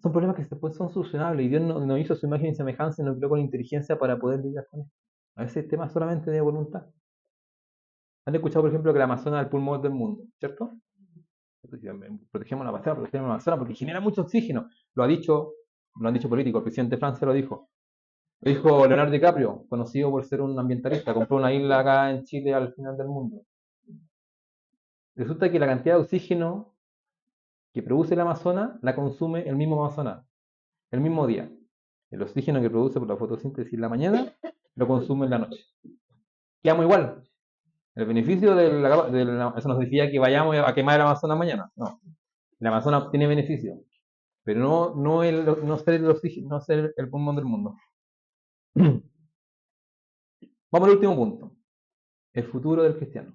son problemas que después son solucionables. Y Dios no hizo su imagen y semejanza y nos creó con inteligencia para poder lidiar con esto. A veces el tema solamente de voluntad. Han escuchado, por ejemplo, que la Amazonas es el pulmón del mundo, ¿cierto? Protegemos la Amazonas porque genera mucho oxígeno. Lo han dicho políticos. El presidente de Francia lo dijo. Lo dijo Leonardo DiCaprio, conocido por ser un ambientalista. Compró una isla acá en Chile al final del mundo. Resulta que la cantidad de oxígeno que produce el Amazonas la consume el mismo Amazonas, el mismo día. El oxígeno que produce por la fotosíntesis en la mañana lo consume en la noche. Quedamos igual. El beneficio eso no significa que vayamos a quemar el Amazonas mañana. No. El Amazonas tiene beneficio, pero no ser el oxígeno, no ser el pulmón del mundo. Vamos al último punto. El futuro del cristiano.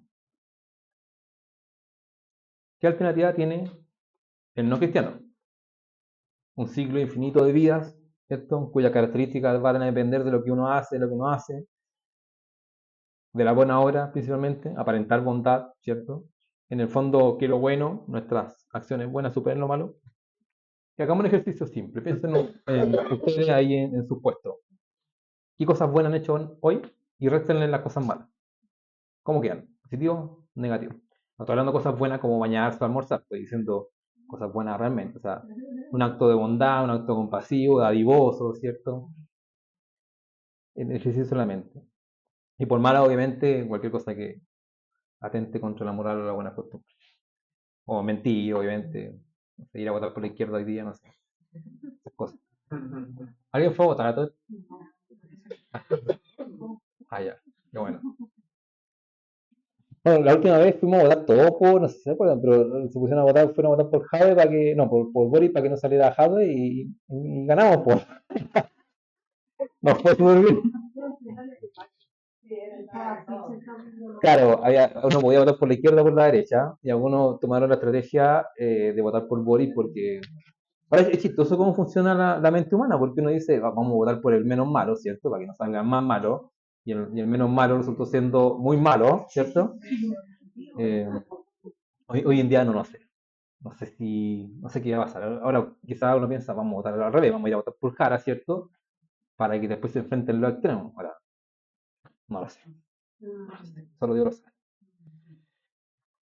¿Qué alternativa tiene el no cristiano? Un ciclo infinito de vidas, ¿cierto? Cuyas características van a depender de lo que uno hace, de lo que no hace, de la buena obra principalmente, aparentar bondad, ¿cierto? En el fondo, que lo bueno, nuestras acciones buenas superen lo malo. Y hagamos un ejercicio simple. Piensen en ustedes ahí en su puesto. ¿Qué cosas buenas han hecho hoy? Y réstenle las cosas malas. ¿Cómo quedan? ¿Positivo? ¿Negativo? No estoy hablando de cosas buenas como bañarse o almorzar. Estoy diciendo cosas buenas realmente. O sea, un acto de bondad, un acto compasivo, dadivoso, ¿cierto? El ejercicio solamente. Y por mala, obviamente, cualquier cosa que atente contra la moral o la buena costumbre. O mentir, obviamente. No sé, ir a votar por la izquierda hoy día, no sé. Esas cosas. ¿Alguien fue a votar a todo? Ah, ya. Qué bueno. Bueno, la última vez fuimos a votar todos por, no sé si se acuerdan, pero se pusieron a votar, fueron a votar por Jade para que, no, por Boris para que no saliera Jade y ganamos, pues. Nos fue súper bien. Claro, uno podía votar por la izquierda o por la derecha, y algunos tomaron la estrategia de votar por Boris porque... Ahora es chistoso cómo funciona la mente humana, porque uno dice, vamos a votar por el menos malo, ¿cierto? Para que no salga más malo, y el menos malo resultó siendo muy malo, ¿cierto? Hoy en día no lo sé. No sé qué va a pasar. Ahora quizás uno piensa, vamos a votar al revés, vamos a ir a votar por Jara, ¿cierto? Para que después se enfrenten los extremos. Ahora, no lo sé. Solo Dios lo sabe.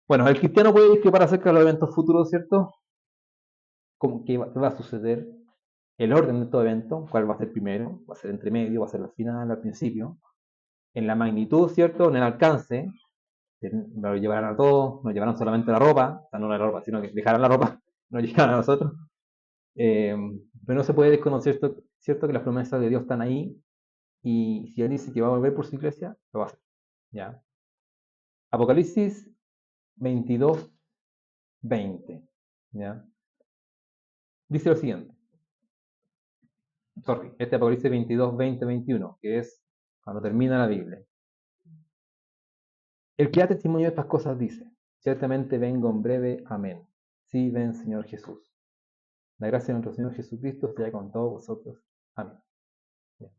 Bueno, el cristiano puede discrepar acerca de los eventos futuros, ¿cierto? ¿Qué va a suceder? El orden de estos eventos, cuál va a ser primero, va a ser entre medio, va a ser al final, al principio. En la magnitud, ¿cierto? En el alcance, lo llevarán a todos, nos llevarán solamente la ropa, o sea, no la ropa, sino que dejarán la ropa, nos llevarán a nosotros. Pero no se puede desconocer, ¿cierto? Que las promesas de Dios están ahí y si Él dice que va a volver por su iglesia, lo va a hacer. ¿Ya? Apocalipsis 22, 20. ¿Ya? Dice lo siguiente. Este Apocalipsis 22, 20, 21, que es cuando termina la Biblia. El que da testimonio de estas cosas dice, ciertamente vengo en breve, amén. Sí, ven, Señor Jesús. La gracia de nuestro Señor Jesucristo sea con todos vosotros. Amén. Bien.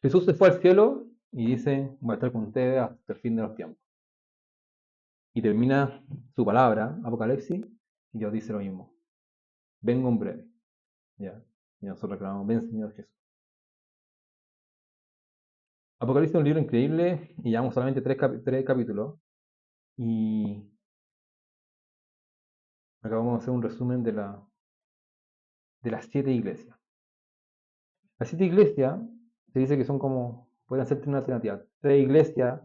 Jesús se fue al cielo y dice, voy a estar con ustedes hasta el fin de los tiempos. Y termina su palabra, Apocalipsis, y Dios dice lo mismo. Vengo en breve. ¿Ya? Y nosotros reclamamos, ven, Señor Jesús. Apocalipsis es un libro increíble y llevamos solamente tres capítulos. Y acabamos de hacer un resumen de las 7 iglesias. Las 7 iglesias se dice que son como, podrían ser una alternativa. 3 iglesias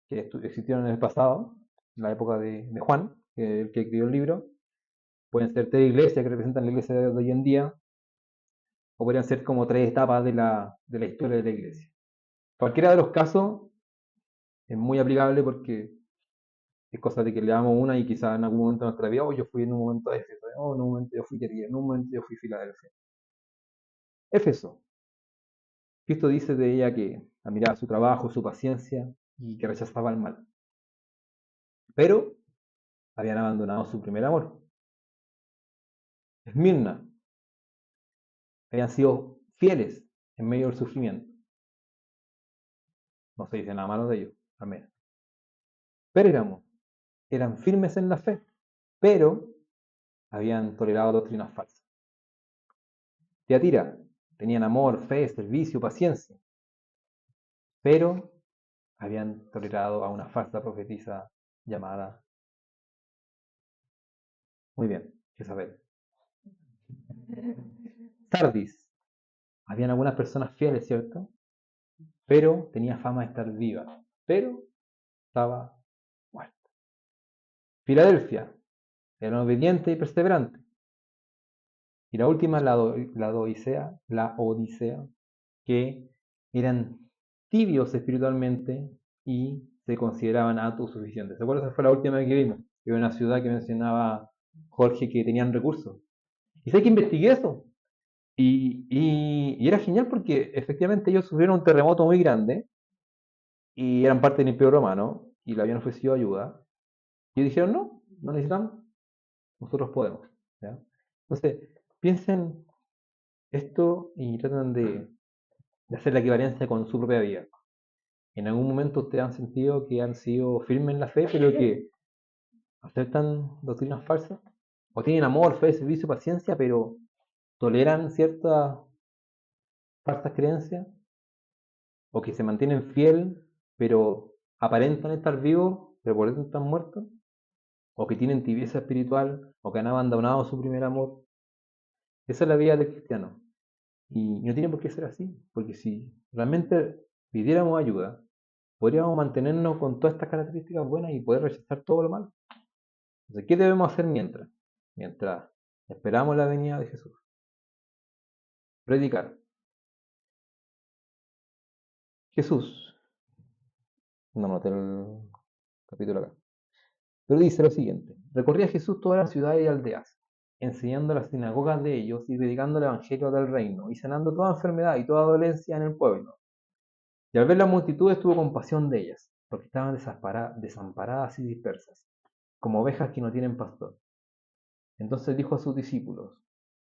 que existieron en el pasado, en la época de Juan, que el que escribió el libro. Pueden ser 3 iglesias que representan la iglesia de hoy en día, o podrían ser como 3 etapas de la historia de la iglesia. Cualquiera de los casos es muy aplicable porque es cosa de que leamos una y quizás en algún momento de nuestra vida, yo fui en un momento a Éfeso, en un momento yo fui Quería, en un momento yo fui Filadelfia. Éfeso. Cristo dice de ella que admiraba su trabajo, su paciencia y que rechazaba el mal. Pero habían abandonado su primer amor. Esmirna. Habían sido fieles en medio del sufrimiento. No se dice nada malo de ellos. Amén. Pérgamo. Eran firmes en la fe, pero habían tolerado doctrinas falsas. Tiatira. Tenían amor, fe, servicio, paciencia, pero habían tolerado a una falsa profetisa llamada, muy bien, Jezabel. Sardis. Habían algunas personas fieles, ¿cierto? Pero tenía fama de estar viva, pero estaba muerta. Filadelfia. Eran obedientes y perseverantes. Y la última, la Odisea, que eran tibios espiritualmente y se consideraban autosuficientes. ¿Se acuerdan? Esa fue la última que vimos. Que era una ciudad que mencionaba Jorge que tenían recursos. Y sé que investigué eso. Y era genial porque efectivamente ellos sufrieron un terremoto muy grande y eran parte del Imperio Romano y le habían ofrecido ayuda. Y dijeron, no necesitamos, nosotros podemos. ¿Ya? Entonces, piensen esto y tratan de hacer la equivalencia con su propia vida. En algún momento ustedes han sentido que han sido firmes en la fe, pero que aceptan doctrinas falsas, o tienen amor, fe, servicio, paciencia, pero toleran ciertas falsas creencias, o que se mantienen fiel, pero aparentan estar vivos, pero por dentro están muertos, o que tienen tibieza espiritual, o que han abandonado su primer amor. Esa es la vida del cristiano. Y no tiene por qué ser así, porque si realmente pidiéramos ayuda, podríamos mantenernos con todas estas características buenas y poder rechazar todo lo malo. Entonces, ¿qué debemos hacer mientras? Mientras esperamos la venida de Jesús. Predicar. Jesús, no noté el capítulo acá, pero dice lo siguiente: recorría Jesús todas las ciudades y aldeas, enseñando las sinagogas de ellos y predicando el evangelio del reino y sanando toda enfermedad y toda dolencia en el pueblo. Y al ver la multitud tuvo compasión de ellas, porque estaban desamparadas y dispersas, como ovejas que no tienen pastor. Entonces dijo a sus discípulos: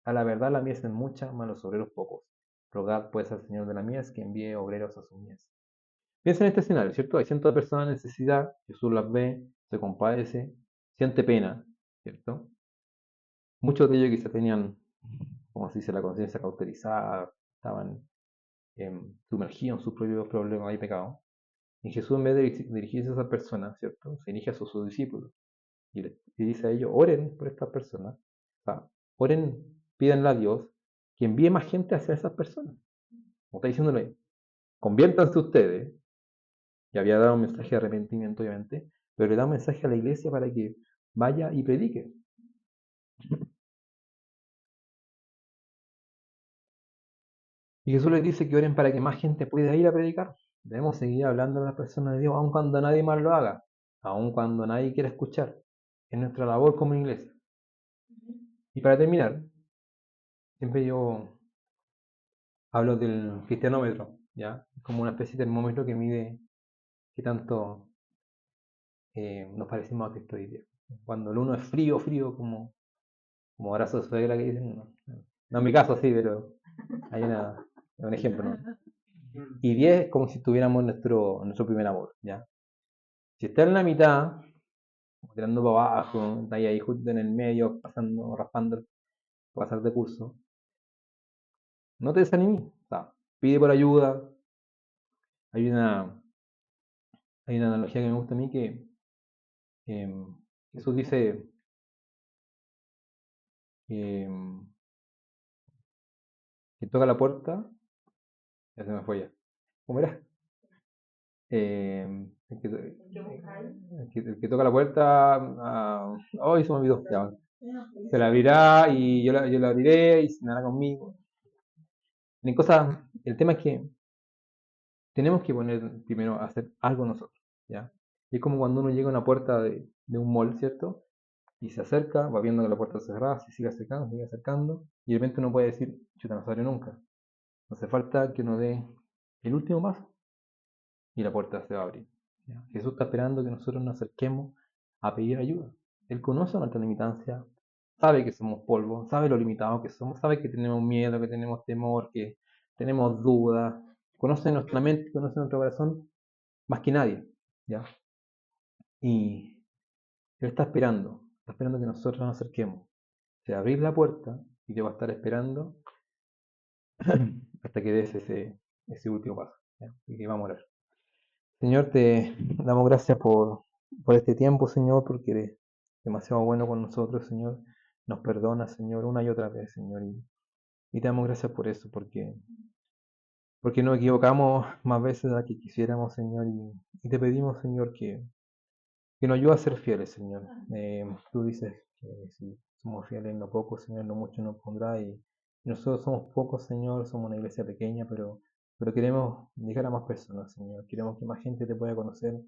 a la verdad la mies es mucha, mas los obreros pocos. Rogad pues al Señor de la mies que envíe obreros a su mies. Piensa en este escenario, ¿cierto? Hay cientos de personas en necesidad, Jesús las ve, se compadece, siente pena, ¿cierto? Muchos de ellos quizás tenían, como se dice, la conciencia cauterizada, estaban sumergidos en sus propios problemas y pecados. Y Jesús, en vez de dirigirse a esas personas, ¿cierto? Se dirige a sus discípulos y dice a ellos: oren por estas personas. O sea, oren, pídanle a Dios que envíe más gente hacia esas personas. Como está diciéndole, conviértanse ustedes. Y había dado un mensaje de arrepentimiento, obviamente, pero le da un mensaje a la iglesia para que vaya y predique. Y Jesús les dice que oren para que más gente pueda ir a predicar. Debemos seguir hablando a las personas de Dios, aun cuando nadie más lo haga, aun cuando nadie quiera escuchar. Es nuestra labor como iglesia. Y para terminar, siempre yo hablo del cristianómetro, ¿ya? Como una especie de termómetro que mide qué tanto nos parecemos a Cristo hoy día. Cuando el uno es frío, frío, como abrazo de suegra que dicen, no, no en mi caso sí, pero hay un ejemplo, ¿no? Y 10 es como si estuviéramos en nuestro primer amor, ¿ya? Si está en la mitad, tirando para abajo, está ahí justo en el medio, pasando, raspando, pasar de curso, no te desanimes, o sea, pide por ayuda. Hay una, hay una analogía que me gusta a mí que Jesús dice que toca la puerta, ya se me fue ya. ¿Cómo era? El que toca la puerta, hoy se me olvidó, ya, se la abrirá y yo la abriré y cenará conmigo. El tema es que tenemos que poner primero a hacer algo nosotros, ¿ya? Y es como cuando uno llega a una puerta de un mall, ¿cierto? Y se acerca, va viendo que la puerta está cerrada, se sigue acercando, y de repente uno puede decir, chuta, no se abre nunca. No hace falta que uno dé el último paso y la puerta se va a abrir, ¿ya? Jesús está esperando que nosotros nos acerquemos a pedir ayuda. Él conoce nuestra limitancia, sabe que somos polvo, sabe lo limitados que somos, sabe que tenemos miedo, que tenemos temor, que tenemos dudas, conoce nuestra mente, conoce nuestro corazón más que nadie, ¿ya? Y Él está esperando que nosotros nos acerquemos. O sea, abrir la puerta y te va a estar esperando hasta que des ese último paso, ¿ya? Y que vamos a orar. Señor, te damos gracias por este tiempo, Señor, porque eres demasiado bueno con nosotros, Señor. Nos perdona, Señor, una y otra vez, Señor. Y te damos gracias por eso, porque nos equivocamos más veces de las que quisiéramos, Señor. Y te pedimos, Señor, que nos ayude a ser fieles, Señor. Tú dices que si somos fieles en lo poco, Señor, en lo mucho nos pondrá. Y nosotros somos pocos, Señor, somos una iglesia pequeña, pero queremos llegar a más personas, Señor. Queremos que más gente te pueda conocer.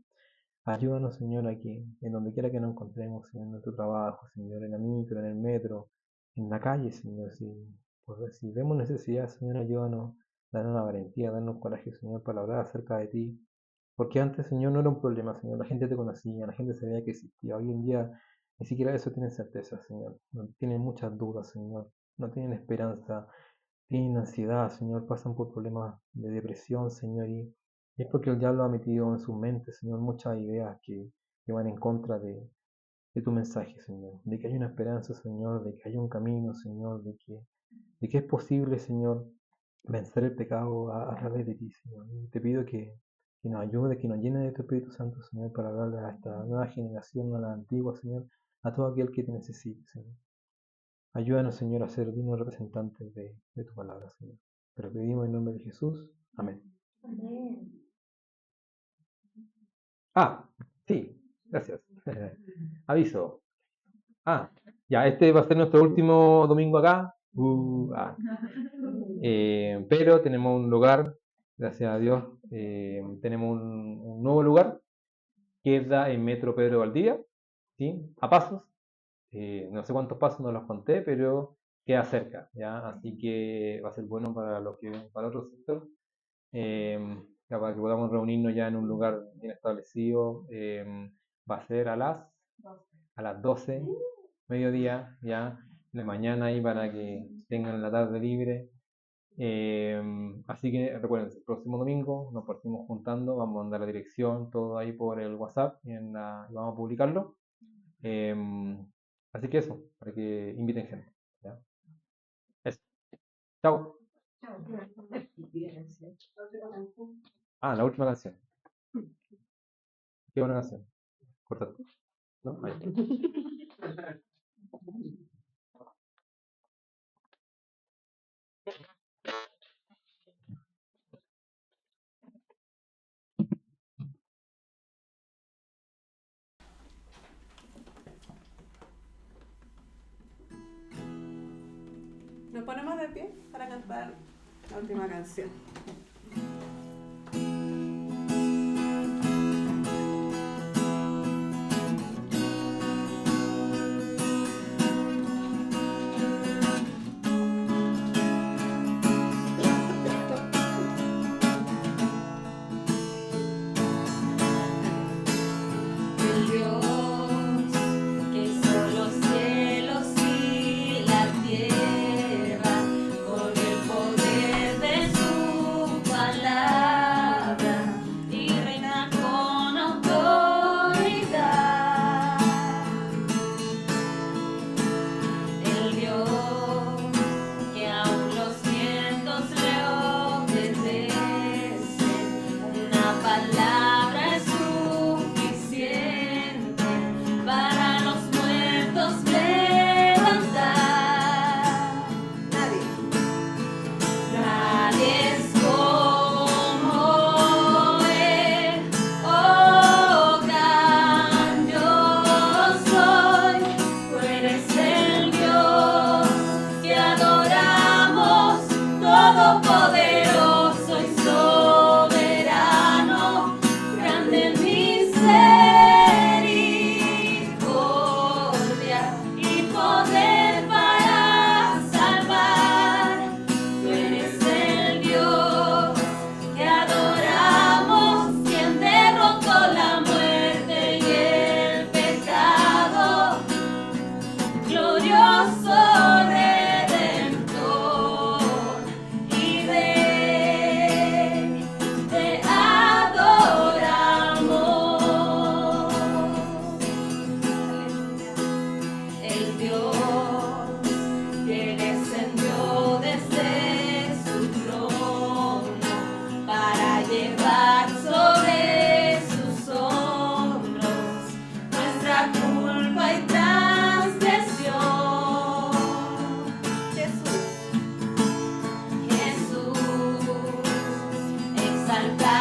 Ayúdanos, Señor, aquí, en donde quiera que nos encontremos, Señor, en nuestro trabajo, Señor, en la micro, en el metro, en la calle, Señor. Si vemos necesidad, Señor, ayúdanos, danos la valentía, danos coraje, Señor, para hablar acerca de ti. Porque antes, Señor, no era un problema, Señor. La gente te conocía, la gente sabía que existía. Hoy en día ni siquiera eso tienen certeza, Señor. No tienen muchas dudas, Señor. No tienen esperanza, tienen ansiedad, Señor. Pasan por problemas de depresión, Señor. Y es porque el diablo ha metido en su mente, Señor, muchas ideas que van en contra de tu mensaje, Señor. De que hay una esperanza, Señor. De que hay un camino, Señor. De que es posible, Señor, vencer el pecado a través de ti, Señor. Y te pido que nos ayude, que nos llene de tu Espíritu Santo, Señor, para hablarle a esta nueva generación, a la antigua, Señor, a todo aquel que te necesite, Señor. Ayúdanos, Señor, a ser dignos representantes de tu palabra, Señor. Te lo pedimos en nombre de Jesús. Amén. Ah, sí, gracias. Aviso. Ya, este va a ser nuestro último domingo acá. Pero tenemos un lugar, gracias a Dios, tenemos un nuevo lugar. Queda en Metro Pedro Valdivia, ¿sí? A pasos. No sé cuántos pasos, no los conté, pero queda cerca, ¿ya? Así que va a ser bueno para los que para otro sector, ya para que podamos reunirnos ya en un lugar bien establecido. Va a ser a las 12, mediodía, ya, de la mañana ahí para que tengan la tarde libre. Así que recuerden, el próximo domingo nos partimos juntando, vamos a mandar la dirección, todo ahí por el WhatsApp y vamos a publicarlo. Así que eso, para que inviten gente, ¿ya? Eso. Chao. La última canción. ¿Qué buena canción? Corta. ¿No? Ahí. Nos ponemos de pie para cantar la última canción. Exaltar